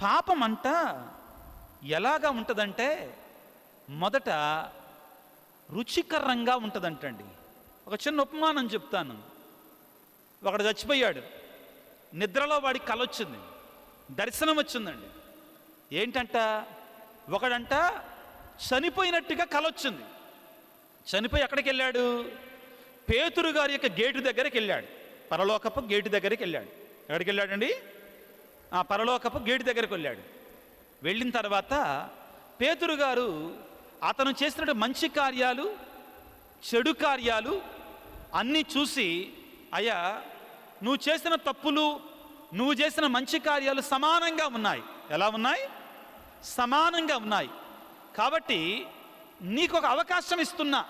పాపం అంట ఎలాగా ఉంటుందంటే మొదట రుచికరంగా ఉంటుందంటండి. ఒక చిన్న ఉపమానం చెప్తాను. ఒకడు చచ్చిపోయాడు, నిద్రలో వాడికి కల వచ్చింది, దర్శనం వచ్చిందండి. ఏంటంట, ఒకడంట చనిపోయినట్టుగా కల వచ్చింది. చనిపోయి ఎక్కడికి వెళ్ళాడు? పేతురు గారి యొక్క గేటు దగ్గరికి వెళ్ళాడు, పరలోకపు గేటు దగ్గరికి వెళ్ళాడు. ఎక్కడికి వెళ్ళాడండి? ఆ పరలోకపు గేటు దగ్గరికి వెళ్ళాడు. వెళ్ళిన తర్వాత పేతురు గారు అతను చేసిన మంచి కార్యాలు చెడు కార్యాలు అన్నీ చూసి, అయ్యా నువ్వు చేసిన తప్పులు నువ్వు చేసిన మంచి కార్యాలు సమానంగా ఉన్నాయి. ఎలా ఉన్నాయి? సమానంగా ఉన్నాయి. కాబట్టి నీకు ఒక అవకాశం ఇస్తున్నా.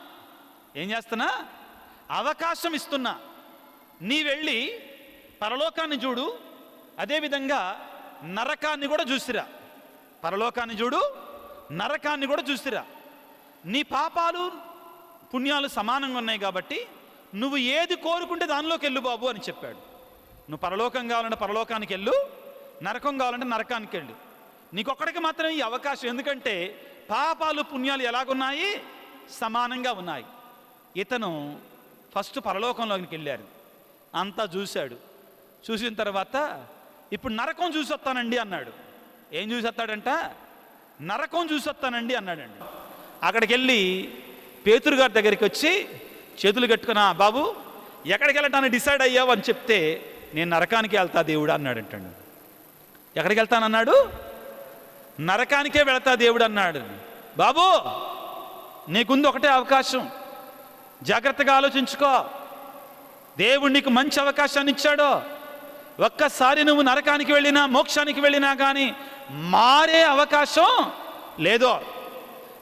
ఏం చేస్తున్నా? అవకాశం ఇస్తున్నా. నీ వెళ్ళి పరలోకాన్ని చూడు, అదేవిధంగా నరకాన్ని కూడా చూసిరా. పరలోకాన్ని చూడు, నరకాన్ని కూడా చూసిరా. నీ పాపాలు పుణ్యాలు సమానంగా ఉన్నాయి కాబట్టి నువ్వు ఏది కోరుకుంటే దానిలోకి వెళ్ళు బాబు అని చెప్పాడు. నువ్వు పరలోకం కావాలంటే పరలోకానికి వెళ్ళు, నరకం కావాలంటే నరకానికి వెళ్ళు. నీకొక్కడికి మాత్రమే ఈ అవకాశం. ఎందుకంటే పాపాలు పుణ్యాలు ఎలాగున్నాయి? సమానంగా ఉన్నాయి. ఇతను ఫస్ట్ పరలోకంలోకి వెళ్ళారు, అంతా చూశాడు. చూసిన తర్వాత ఇప్పుడు నరకం చూసి వస్తానండి అన్నాడు. ఏం చూసి వస్తాడంట? నరకం చూసి వస్తానండి అన్నాడండి. అక్కడికి వెళ్ళి పేతురు గారి దగ్గరికి వచ్చి చేతులు కట్టుకున్నా, బాబు ఎక్కడికి వెళ్ళటానికి డిసైడ్ అయ్యావు అని చెప్తే, నేను నరకానికి వెళ్తా దేవుడు అన్నాడంటండి. ఎక్కడికి వెళ్తానన్నాడు? నరకానికే వెళతా దేవుడు అన్నాడు. బాబు నీకుంది ఒకటే అవకాశం, జాగ్రత్తగా ఆలోచించుకో. దేవుడు నీకు మంచి అవకాశాన్ని ఇచ్చాడు. ఒక్కసారి నువ్వు నరకానికి వెళ్ళినా మోక్షానికి వెళ్ళినా కానీ మారే అవకాశం లేదో.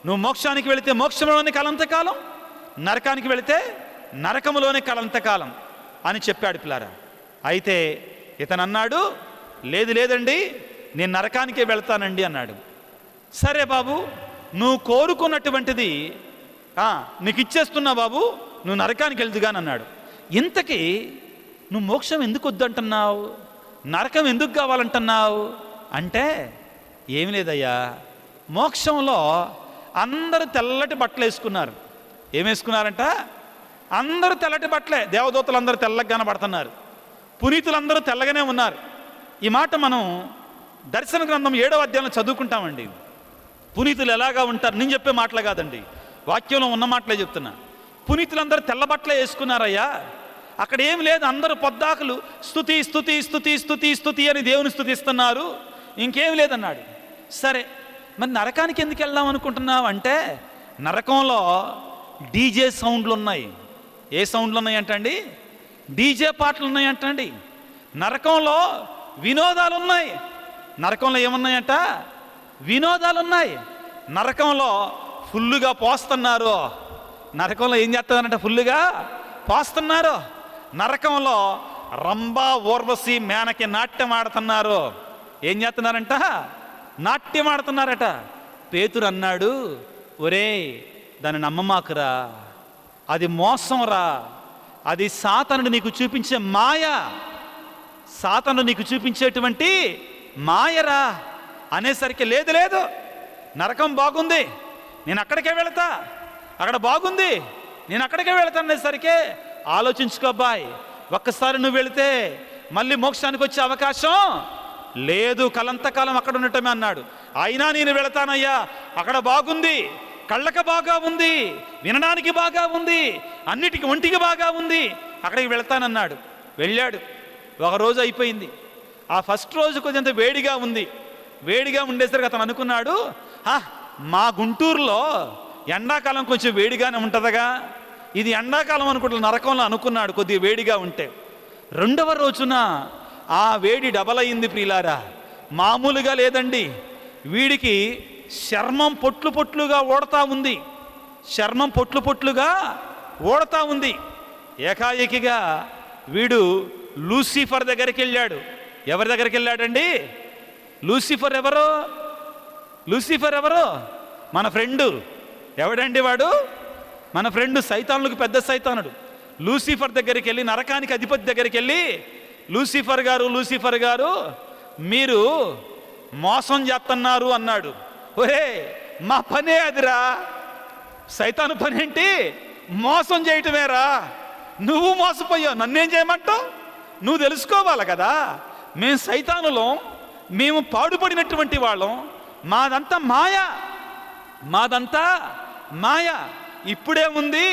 నువ్వు మోక్షానికి వెళితే మోక్షంలోనే కలంతకాలం, నరకానికి వెళితే నరకములోనే కలంతకాలం అని చెప్పాడు పిల్లారా. అయితే ఇతను అన్నాడు, లేదు లేదండి నేను నరకానికే వెళ్తానండి అన్నాడు. సరే బాబు నువ్వు కోరుకున్నటువంటిది నీకు ఇచ్చేస్తున్నా బాబు, నువ్వు నరకానికి వెళ్తుగాని అన్నాడు. ఇంతకీ నువ్వు మోక్షం ఎందుకు వద్దంటున్నావు, నరకం ఎందుకు కావాలంటున్నావు అంటే, ఏమి లేదయ్యా, మోక్షంలో అందరూ తెల్లటి బట్టలు వేసుకున్నారు. ఏమేసుకున్నారంట? అందరూ తెల్లటి బట్టలే. దేవదూతలు అందరూ తెల్లగా కనబడుతున్నారు, పునీతులందరూ తెల్లగానే ఉన్నారు. ఈ మాట మనం దర్శన గ్రంథం 7వ అధ్యాయంలో చదువుకుంటామండి. పునీతులు ఎలాగా ఉంటారు, నేను చెప్పే మాటలు కాదండి, వాక్యంలో ఉన్న మాటలే చెప్తున్నా. పునీతులందరూ తెల్ల బట్టలే వేసుకున్నారయ్యా. అక్కడ ఏం లేదు, అందరూ పొద్దాకులు స్తుతి స్తుతి స్తుతి స్తుతి స్తుతి అని దేవుని స్తుతిస్తున్నారు, ఇంకేం లేదన్నాడు. సరే మరి నరకానికి ఎందుకు వెళ్దాం అనుకుంటున్నావు అంటే, నరకంలో డీజే సౌండ్లు ఉన్నాయి. ఏ సౌండ్లు ఉన్నాయంటండి? డీజే పాటలు ఉన్నాయంటండి. నరకంలో వినోదాలు ఉన్నాయి. నరకంలో ఏమున్నాయంట? వినోదాలు ఉన్నాయి. నరకంలో ఫుల్లుగా పోస్తున్నారు. నరకంలో ఏం చేస్తున్నారంట? ఫుల్లుగా పోస్తున్నారు. నరకంలో రంభా ఊర్వశి మేనకి నాట్యం ఆడుతున్నారు. ఏం చేస్తున్నారంట? నాట్యం ఆడుతున్నారట. పేతురు అన్నాడు, ఒరే దాన్ని నమ్మమాకురా, అది మోసం రా, అది సాతానుడు నీకు చూపించే మాయ, సాతానుడు నీకు చూపించేటువంటి మాయరా అనేసరికి, లేదు లేదు నరకం బాగుంది, నేను అక్కడికే వెళతా, అక్కడ బాగుంది, నేను అక్కడికే వెళతాను అనేసరికి, ఆలోచించుకోబ్బాయ్, ఒక్కసారి నువ్వు వెళితే మళ్ళీ మోక్షానికి వచ్చే అవకాశం లేదు, కలంతకాలం అక్కడ ఉండటమే అన్నాడు. అయినా నేను వెళతానయ్యా, అక్కడ బాగుంది, కళ్ళకి బాగా ఉంది, వినడానికి బాగా ఉంది, అన్నిటికీ ఒంటికి బాగా ఉంది, అక్కడికి వెళతానన్నాడు. వెళ్ళాడు. ఒకరోజు అయిపోయింది. ఆ ఫస్ట్ రోజు కొంచెంత వేడిగా ఉంది. వేడిగా ఉండేసరికి అతను అనుకున్నాడు, మా గుంటూరులో ఎండాకాలం కొంచెం వేడిగానే ఉంటుందిగా, ఇది ఎండాకాలం అనుకుంటా నరకంలో అనుకున్నాడు కొద్దిగా వేడిగా ఉంటే. రెండవ రోజున ఆ వేడి డబల్ అయింది ప్రియులారా, మామూలుగా లేదండి. వీడికి చర్మం పొట్లు పొట్లుగా ఓడతా ఉంది, చర్మం పొట్లు పొట్లుగా ఓడతా ఉంది. ఏకాఏకిగా వీడు లూసిఫర్ దగ్గరికి వెళ్ళాడు. ఎవరి దగ్గరికి వెళ్ళాడండి? లూసిఫర్ ఎవరు? లూసిఫర్ ఎవరు? మన ఫ్రెండు. ఎవడండి వాడు? మన ఫ్రెండు, సైతానులకు పెద్ద సైతానుడు. లూసిఫర్ దగ్గరికి వెళ్ళి, నరకానికి అధిపతి దగ్గరికి వెళ్ళి, లూసిఫర్ గారు మీరు మోసం చేస్తున్నారు అన్నాడు. ఒరే, మా పనే అదిరా, సైతాను పని ఏంటి? మోసం చేయటమేరా. నువ్వు మోసపోయావు, నన్నేం చేయమంటావు? నువ్వు తెలుసుకోవాలి కదా, మేము సైతానులం, మేము పాడుపడినటువంటి వాళ్ళం, మాదంతా మాయ, మాదంతా మాయ. ఇప్పుడే ఉంది,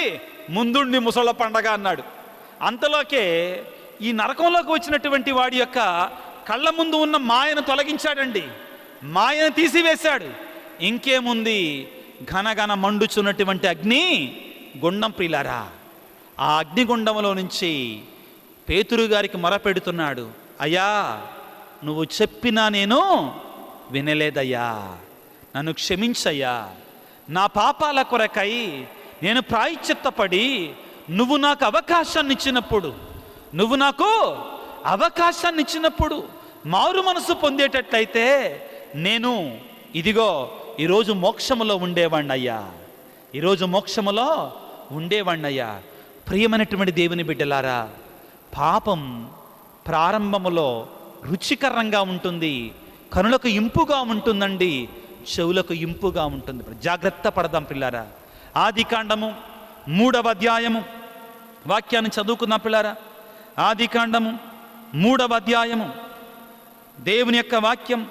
ముందుండి ముసళ్ళ పండగ అన్నాడు. అంతలోకే ఈ నరకంలోకి వచ్చినటువంటి వాడి యొక్క కళ్ళ ముందు ఉన్న మాయను తొలగించాడండి, మాయను తీసివేశాడు. ఇంకేముంది, ఘనఘన మండుచున్నటువంటి అగ్ని గుండం ప్రియులారా. ఆ అగ్నిగుండంలో నుంచి పేతురు గారికి మొరపెడుతున్నాడు, అయ్యా నువ్వు చెప్పినా నేను వినలేదయ్యా, నన్ను క్షమించయ్యా, నా పాపాల కొరకై నేను ప్రాయశ్చిత్తపడి నువ్వు నాకు అవకాశాన్ని ఇచ్చినప్పుడు మారు మనసు పొందేటట్లయితే నేను ఇదిగో ఈరోజు మోక్షములో ఉండేవాణ్ణయ్యా, ఈరోజు మోక్షములో ఉండేవాణ్ణయ్యా. ప్రియమైనటువంటి దేవుని బిడ్డలారా, పాపం ప్రారంభములో రుచికరంగా ఉంటుంది, కనులకు ఇంపుగా ఉంటుందండి, చెవులకు ఇంపుగా ఉంటుంది. జాగ్రత్త పడదాం పిల్లారా. ఆదికాండము 3వ అధ్యాయము వాక్యాన్ని చదువుకుందాం పిల్లారా. ఆదికాండము 3వ అధ్యాయము దేవుని యొక్క వాక్యం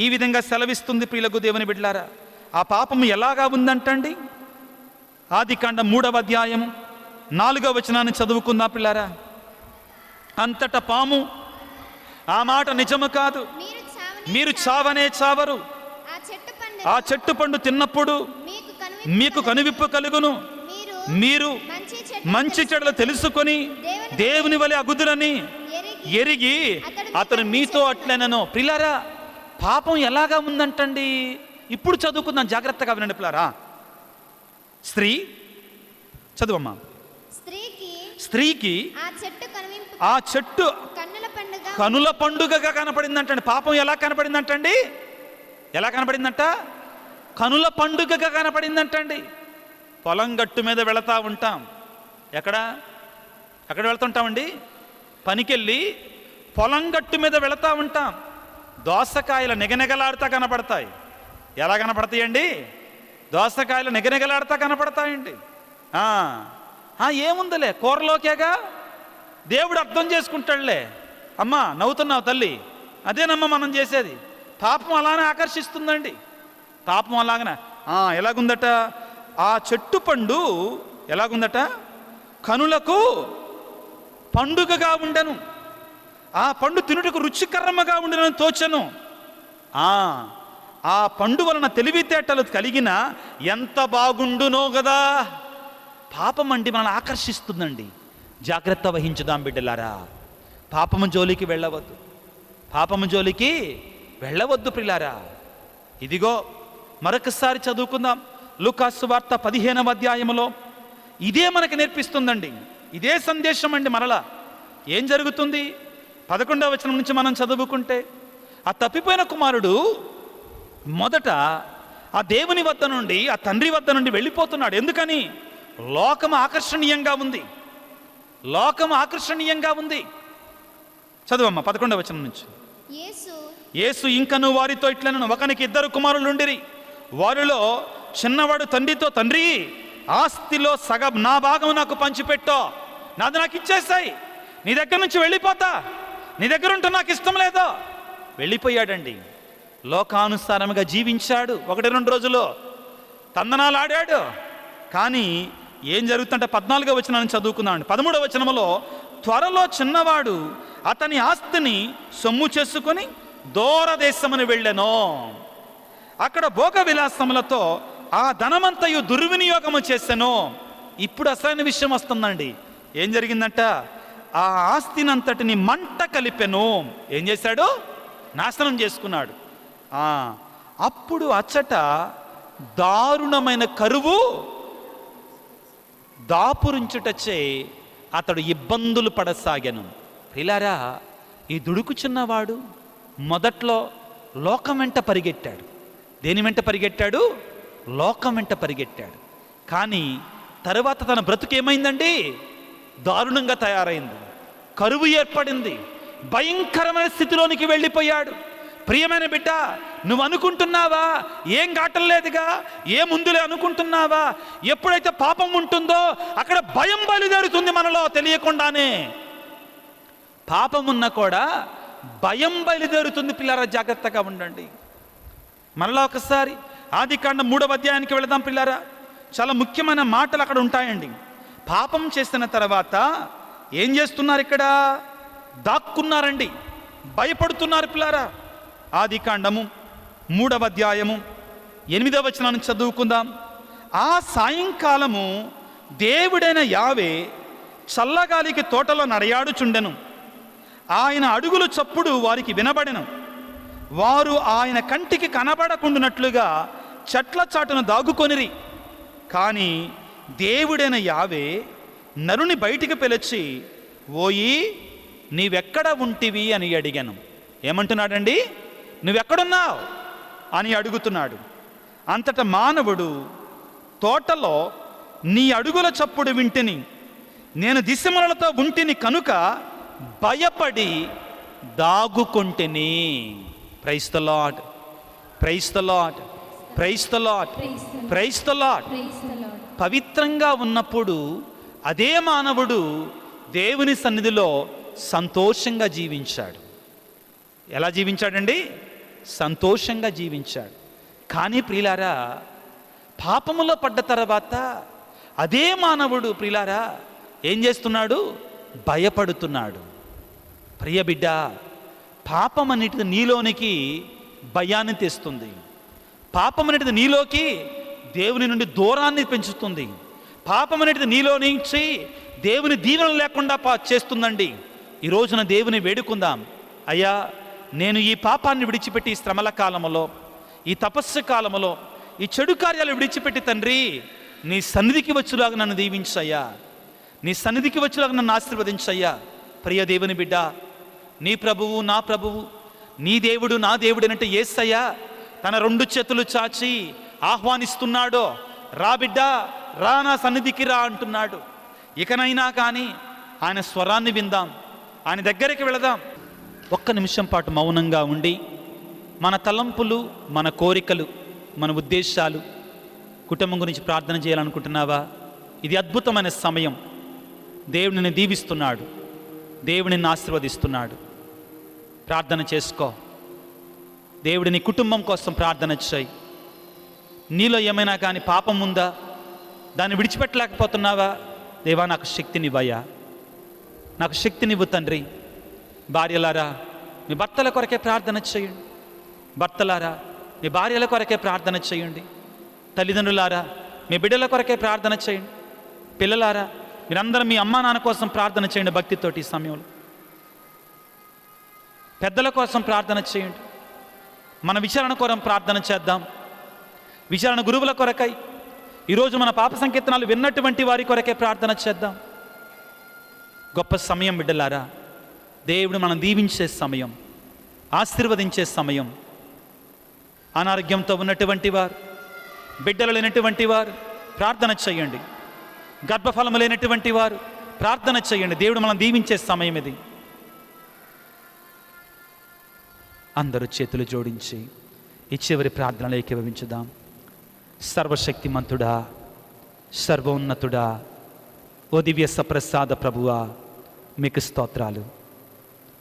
ఈ విధంగా సెలవిస్తుంది ప్రియులకు దేవుని బిడ్డలారా. ఆ పాపము ఎలాగా ఉందంటండి. ఆదికాండం 3వ అధ్యాయము 4వ వచనాన్ని చదువుకుందాం పిల్లారా. అంతటా పాము, ఆ మాట నిజము కాదు, మీరు చావనే చావరు, ఆ చెట్టు పండు తిన్నప్పుడు మీకు కనువిప్పు కలుగును, మీరు మంచి చెడులు తెలుసుకొని దేవుని వలె అగుదురని ఎరిగి అతను మీతో అట్లనను. పిల్లారా, పాపం ఎలాగా ఉందంటండి. ఇప్పుడు చదువుకుందాం, జాగ్రత్తగా వినండి పిల్లారా. స్త్రీ చదువమ్మా. స్త్రీకి ఆ చెట్టు కనుల పండుగగా కనపడిందంటండి. పాపం ఎలా కనపడిందంటండి? ఎలా కనపడిందంట? కనుల పండుగగా కనపడిందంటండి. పొలం గట్టు మీద వెళతా ఉంటాం. ఎక్కడ వెళుతుంటామండి? పనికెళ్ళి పొలం గట్టు మీద వెళతా ఉంటాం. దోసకాయలు నిగనిగలాడుతా కనపడతాయి. ఎలా కనపడతాయండి? దోసకాయలు నిగనిగలాడుతా కనపడతాయండి. ఏముందిలే, కూరలోకేగా, దేవుడు అర్థం చేసుకుంటాడులే. అమ్మా నవ్వుతున్నావు తల్లి, అదేనమ్మా మనం చేసేది. పాపం అలానే ఆకర్షిస్తుందండి. పాపం అలాగనే ఎలాగుందట, ఆ చెట్టు పండు ఎలాగుందట, కనులకు పండుగగా ఉండెను, ఆ పండు తినుటకు రుచికరముగా ఉండెనని తోచెను. ఆ పండు వలన తెలివితేటలు కలిగిన ఎంత బాగుండునో కదా. పాపం అండి మనల్ని ఆకర్షిస్తుందండి. జాగ్రత్త వహించుదాం బిడ్డలారా. పాపము జోలికి వెళ్ళవద్దు, పాపము జోలికి వెళ్ళవద్దు ప్రియులారా. ఇదిగో మరొకసారి చదువుకుందాం. లూకాసు వార్త 15వ అధ్యాయములో ఇదే మనకు నేర్పిస్తుందండి. ఇదే సందేశం అండి. మరలా ఏం జరుగుతుంది? 11వ వచనం నుంచి మనం చదువుకుంటే, ఆ తప్పిపోయిన కుమారుడు మొదట ఆ దేవుని వద్ద నుండి, ఆ తండ్రి వద్ద నుండి వెళ్ళిపోతున్నాడు. ఎందుకని? లోకం ఆకర్షణీయంగా ఉంది, లోకం ఆకర్షణీయంగా ఉంది. చదువమ్మా 11వ వచనం నుంచి. యేసు ఇంకను వారితో ఇట్లనెను, ఒకనికి 2 కుమారులుండిరి. వారిలో చిన్నవాడు తండ్రితో, తండ్రి ఆస్తిలో సగం నా భాగం నాకు పంచిపెట్టో, నాది నాకు ఇచ్చేసాయి, నీ దగ్గర నుంచి వెళ్ళిపోతా, నీ దగ్గర ఉంటే నాకు ఇష్టం లేదో. వెళ్ళిపోయాడండి. లోకానుసారముగా జీవించాడు. 1-2 రోజులు తందనాలు ఆడాడు. కానీ ఏం జరుగుతుంటే 14వ వచనాన్ని చదువుకున్నాడు. 13వ వచనములో, త్వరలో చిన్నవాడు అతని ఆస్తిని సొమ్ము చేసుకొని దూరదేశమును వెళ్ళెను. అక్కడ భోగ విలాసములతో ఆ ధనమంతయు దుర్వినియోగము చేసెను. ఇప్పుడు అసలైన విషయం వస్తుందండి. ఏం జరిగిందంట? ఆ ఆస్తినంతటిని మంట కలిపెను. ఏం చేశాడు? నాశనం చేసుకున్నాడు. అప్పుడు అచ్చట దారుణమైన కరువు దాపురించుటచే అతడు ఇబ్బందులు పడసాగాను. పిల్లారా, ఈ దుడుకు చిన్నవాడు మొదట్లో లోకం వెంట పరిగెట్టాడు. దేని వెంట పరిగెట్టాడు? లోకం వెంట పరిగెట్టాడు. కానీ తరువాత తన బ్రతుకేమైందండి? దారుణంగా తయారైంది. కరువు ఏర్పడింది. భయంకరమైన స్థితిలోనికి వెళ్ళిపోయాడు. ప్రియమైన బిడ్డ, నువ్వు అనుకుంటున్నావా ఏం కాటలేదుగా, ఏముందులే అనుకుంటున్నావా? ఎప్పుడైతే పాపం ఉంటుందో అక్కడ భయం బయలుదేరుతుంది మనలో తెలియకుండానే. పాపం ఉన్నా కూడా భయం బయలుదేరుతుంది. పిల్లారా, జాగ్రత్తగా ఉండండి. మరలా ఒకసారి ఆదికాండం 3వ అధ్యాయానికి వెళదాం పిల్లారా. చాలా ముఖ్యమైన మాటలు అక్కడ ఉంటాయండి. పాపం చేసిన తర్వాత ఏం చేస్తున్నారు? ఇక్కడ దాక్కున్నారండి, భయపడుతున్నారు పిల్లారా. ఆదికాండము 3వ అధ్యాయము 8వ వచనాన్ని చదువుకుందాం. ఆ సాయంకాలము దేవుడైన యావే చల్లగాలికి తోటలో నడయాడుచుండెను. ఆయన అడుగులు చప్పుడు వారికి వినబడెను. వారు ఆయన కంటికి కనబడకుండానట్లుగా చెట్ల చాటును దాగుకొనిరి. కానీ దేవుడైన యావే నరుని బయటికి పిలిచి, ఓయి నీవెక్కడ ఉంటివి అని అడిగాను. ఏమంటున్నాడండి? నువ్వెక్కడున్నావు అని అడుగుతున్నాడు. అంతటా మానవుడు, తోటలో నీ అడుగుల చప్పుడు వింటిని, నేను దిశములతో ఉంటిని కనుక భయపడి దాగుకొంటిని. Praise the Lord, praise the Lord, praise the Lord, praise the Lord. పవిత్రంగా ఉన్నప్పుడు అదే మానవుడు దేవుని సన్నిధిలో సంతోషంగా జీవించాడు. ఎలా జీవించాడండి? సంతోషంగా జీవించాడు. కానీ ప్రియులారా, పాపములో పడ్డ తర్వాత అదే మానవుడు ప్రియులారా ఏం చేస్తున్నాడు? భయపడుతున్నాడు. ప్రియ బిడ్డ, పాపం అనేది నీలోనికి భయాన్ని తెస్తుంది. పాపం అనేది నీలోకి దేవుని నుండి దూరాన్ని పెంచుతుంది. పాపం అనేది నీలో నుంచి దేవుని దీవెన లేకుండా చేస్తుందండి. ఈ రోజున దేవుని వేడుకుందాం. అయ్యా, నేను ఈ పాపాన్ని విడిచిపెట్టి ఈ శ్రమల కాలంలో, ఈ తపస్సు కాలంలో, ఈ చెడు కార్యాలు విడిచిపెట్టి తండ్రి నీ సన్నిధికి వచ్చేలాగా నన్ను దీవించయ్యా, నీ సన్నిధికి వచ్చేలాగా నన్ను ఆశీర్వదించయ్యా. ప్రియ దేవుని బిడ్డ, నీ ప్రభువు నా ప్రభువు, నీ దేవుడు నా దేవుడు అంటే యేసయ్య తన 2 చేతులు చాచి ఆహ్వానిస్తున్నాడో, రా బిడ్డ రా, నా సన్నిధికి రా అంటున్నాడు. ఇకనైనా కానీ ఆయన స్వరాన్ని విందాం, ఆయన దగ్గరికి వెళదాం. ఒక్క నిమిషం పాటు మౌనంగా ఉండి మన తలంపులు, మన కోరికలు, మన ఉద్దేశాలు, కుటుంబం గురించి ప్రార్థన చేయాలనుకుంటున్నావా? ఇది అద్భుతమైన సమయం. దేవుడిని దీవిస్తున్నాడు, దేవుడిని ఆశీర్వదిస్తున్నాడు. ప్రార్థన చేసుకో. దేవుడిని కుటుంబం కోసం ప్రార్థన చేయి. నీలో ఏమైనా కానీ పాపం ఉందా? దాన్ని విడిచిపెట్టలేకపోతున్నావా? దేవా, నాకు శక్తినివ్వయ్యా, నాకు శక్తినివ్వు తండ్రి. భార్యలారా, మీ భర్తల కొరకే ప్రార్థన చేయండి. భర్తలారా, మీ భార్యల కొరకే ప్రార్థన చేయండి. తల్లిదండ్రులారా, మీ బిడ్డల కొరకే ప్రార్థన చేయండి. పిల్లలారా, మీరందరూ మీ అమ్మా నాన్న కోసం ప్రార్థన చేయండి భక్తితోటి. ఈ సమయంలో పెద్దల కోసం ప్రార్థన చేయండి. మన విచారణ కొరం ప్రార్థన చేద్దాం. విచారణ గురువుల కొరకై, ఈరోజు మన పాప సంకీర్తనాలు విన్నటువంటి వారి కొరకే ప్రార్థన చేద్దాం. గొప్ప సమయం బిడ్డలారా, దేవుడు మనం దీవించే సమయం, ఆశీర్వదించే సమయం. అనారోగ్యంతో ఉన్నటువంటి వారు, బిడ్డలు లేనటువంటి వారు ప్రార్థన చేయండి. గర్భఫలము లేనటువంటి వారు ప్రార్థన చేయండి. దేవుడు మనం దీవించే సమయం ఇది. అందరూ చేతులు జోడించి ఈ చివరి ప్రార్థనలో ఏకీభవించుదాం. సర్వశక్తిమంతుడా, సర్వోన్నతుడా, ఓ దివ్య సప్రసాద ప్రభువా, మీకు స్తోత్రాలు,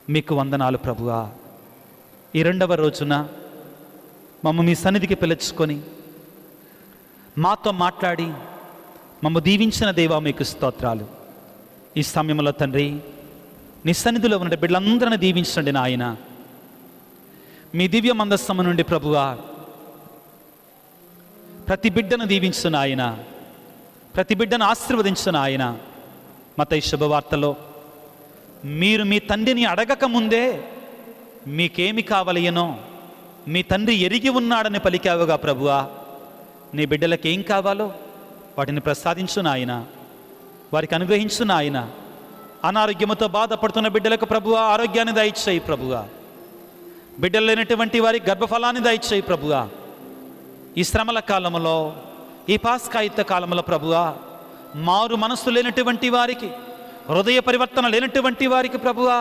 మీకు వందనాలు ప్రభువా. ఈ 2వ రోజున మమ్మ మీ సన్నిధికి పిలుచుకొని మాతో మాట్లాడి మమ్మ దీవించిన దేవా, మీకు స్తోత్రాలు. ఈ సమయంలో తండ్రి, నీ సన్నిధిలో ఉన్న బిడ్డలందరినీ దీవించండి నాయన. మీ దివ్య మందస్సము నుండి ప్రభువా ప్రతి బిడ్డను దీవించు నాయన, ప్రతి బిడ్డను ఆశీర్వదించు నాయన. మత్తయి శుభవార్తలో మీరు మీ తండ్రిని అడగక ముందే మీకేమి కావలయనో మీ తండ్రి ఎరిగి ఉన్నాడని పలికావుగా ప్రభువా. నీ బిడ్డలకు ఏం కావాలో వాటిని ప్రసాదించు నాయన, వారికి అనుగ్రహించు నాయన. అనారోగ్యముతో బాధపడుతున్న బిడ్డలకు ప్రభువా ఆరోగ్యాన్ని దయచేయి ప్రభువా. బిడ్డలు లేనటువంటి వారి గర్భఫలాన్ని దయచేయి ప్రభువా. ఈ శ్రమల కాలంలో, ఈ పాస్కాయుత కాలంలో ప్రభువా, మారు మనస్సు లేనటువంటి వారికి, హృదయ పరివర్తన లేనటువంటి వారికి ప్రభువా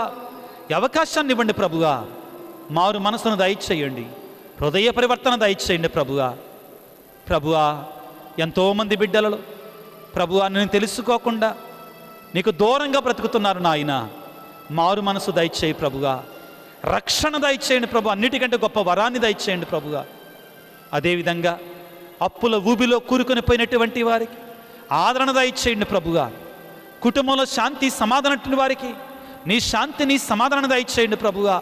అవకాశాన్ని ఇవ్వండి ప్రభువా. మారు మనసును దయచేయండి, హృదయ పరివర్తన దయచేయండి ప్రభువా. ప్రభువా, ఎంతోమంది బిడ్డలలో ప్రభువా నేను తెలుసుకోకుండా నీకు దూరంగా బ్రతుకుతున్నారు నాయన. మారు మనసు దయచేయి ప్రభువా, రక్షణ దయచేయండి ప్రభు, అన్నిటికంటే గొప్ప వరాన్ని దయచేయండి ప్రభువా. అదేవిధంగా అప్పుల ఊబిలో కూరుకొని పోయినటువంటి వారికి ఆదరణ దయచేయండి ప్రభువా. కుటుంబంలో శాంతి సమాధానం వారికి నీ శాంతి నీ సమాధానం దయచేయండి ప్రభువా.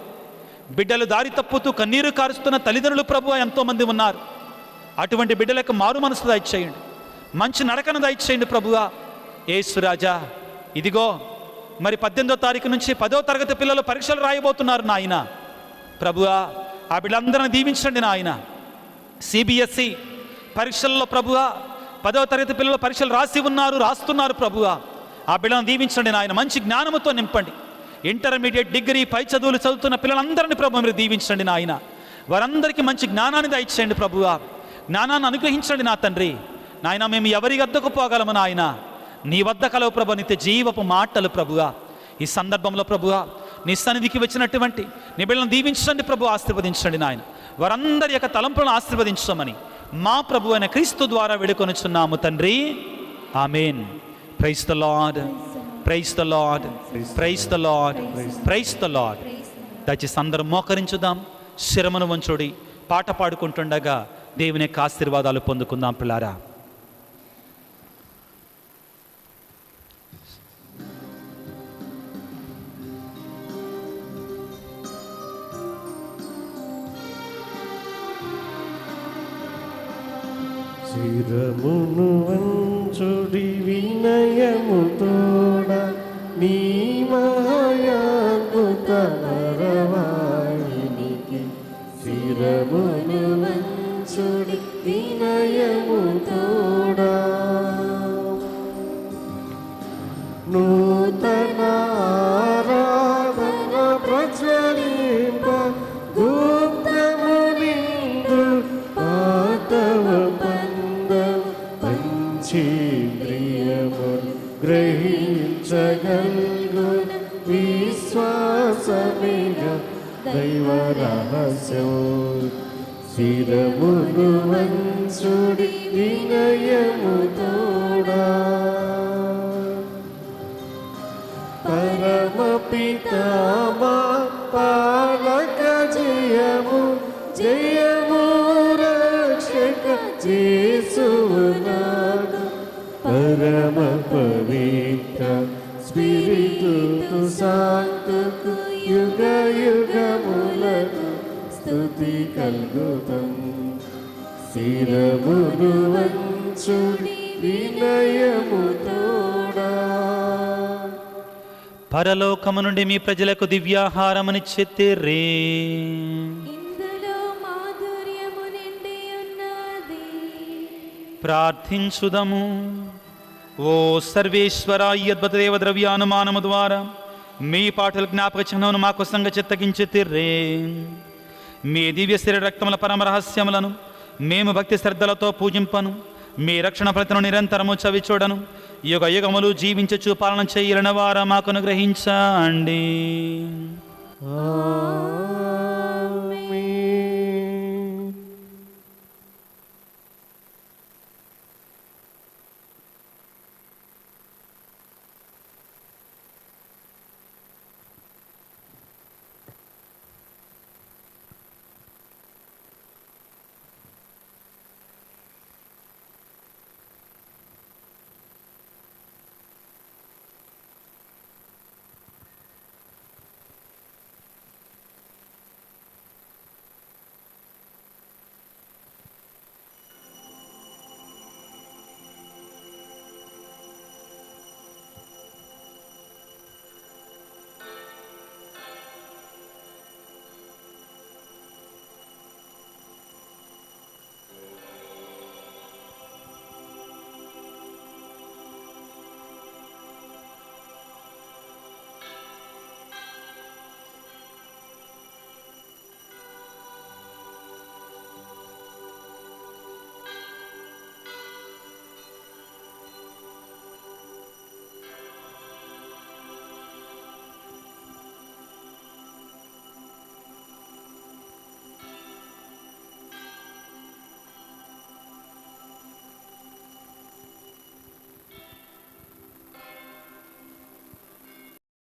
బిడ్డలు దారి తప్పుతూ కన్నీరు కారుస్తున్న తల్లిదండ్రులు ప్రభువా ఎంతోమంది ఉన్నారు. అటువంటి బిడ్డలకు మారు మనసు దయచేయండి, మంచి నడకను దయచేయండి ప్రభువా. యేసురాజా, ఇదిగో మరి 18వ తారీఖు నుంచి 10వ తరగతి పిల్లలు పరీక్షలు రాయబోతున్నారు నాయన. ప్రభువా, ఆ బిడ్డలందరిని దీవించండి నాయన. CBSE పరీక్షల్లో ప్రభువా 10వ తరగతి పిల్లలు పరీక్షలు రాస్తున్నారు ప్రభువా. ఆ బిడ్డలను దీవించండి నాయన, మంచి జ్ఞానముతో నింపండి. ఇంటర్మీడియట్, డిగ్రీ, పై చదువులు చదువుతున్న పిల్లలందరినీ ప్రభు మీరు దీవించండి నాయన. వారందరికీ మంచి జ్ఞానాన్ని దయచేయండి ప్రభువా. జ్ఞానాన్ని అనుగ్రహించండి నా తండ్రి. నాయన, మేము ఎవరి వద్దకు పోగలము నాయన? నీ వద్ద కలవు ప్రభు నిత్య జీవపు మాటలు ప్రభువా. ఈ సందర్భంలో ప్రభువా నీ సన్నిధికి వచ్చినటువంటి నీ బిడ్డలను దీవించండి ప్రభు, ఆశీర్వదించండి నాయన. వారందరి యొక్క తలంపులను ఆశీర్వదించమని మా ప్రభు అయిన క్రీస్తు ద్వారా వేడుకొనుచున్నాము తండ్రి. ఆమేన్. Praise the Lord, praise the Lord, praise the Lord, praise the Lord. దయచేసి అందరం మోకరించుదాం, శిరమును వంచుడి. పాట పాడుకుంటుండగా దేవుని యొక్క ఆశీర్వాదాలు పొందుకుందాం పిల్లారా. శిరమును వంచుడి వినయముతోడ నీ మాయాద్భుత వరవాయినికి. శిరమును వంచుడి వినయముతోడ నూతన ఆరాధన ప్రజ్వలింప గుప్తము నిండు పాతవ ప్రియములు గ్రహించగల్గున విశ్వాసమిగ దైవ రహస్యం. శిరమును వంచుడి వినయముతోడా పరమ పితామా పాలక జయము జయము రక్షక యేసునాథ పరమ పవిత్ర స్పిరిటు శాంతుకు యుగ యుగములకు స్తుతి కల్గుతం. శిరమును వంచుడి వినయముతోడా. పరలోకము నుండి మీ ప్రజలకు దివ్యాహారమునిచ్చెత్తిరి. ప్రార్థించుదము. ఓ సర్వేశ్వర, ఈ అద్భుత దేవ ద్రవ్యానుమానము ద్వారా మీ పాటల జ్ఞాపక చిహ్నమును మాకు సంగచెత్తగించితిర్రే. మీ దివ్య శరీర రక్తముల పరమ రహస్యములను మేము భక్తి శ్రద్ధలతో పూజింపను. మీ రక్షణ ఫలితను నిరంతరము చవి చూడను. యుగ యుగములు జీవించచ్చు పాలన చేయలని వారా మాకు అనుగ్రహించండి.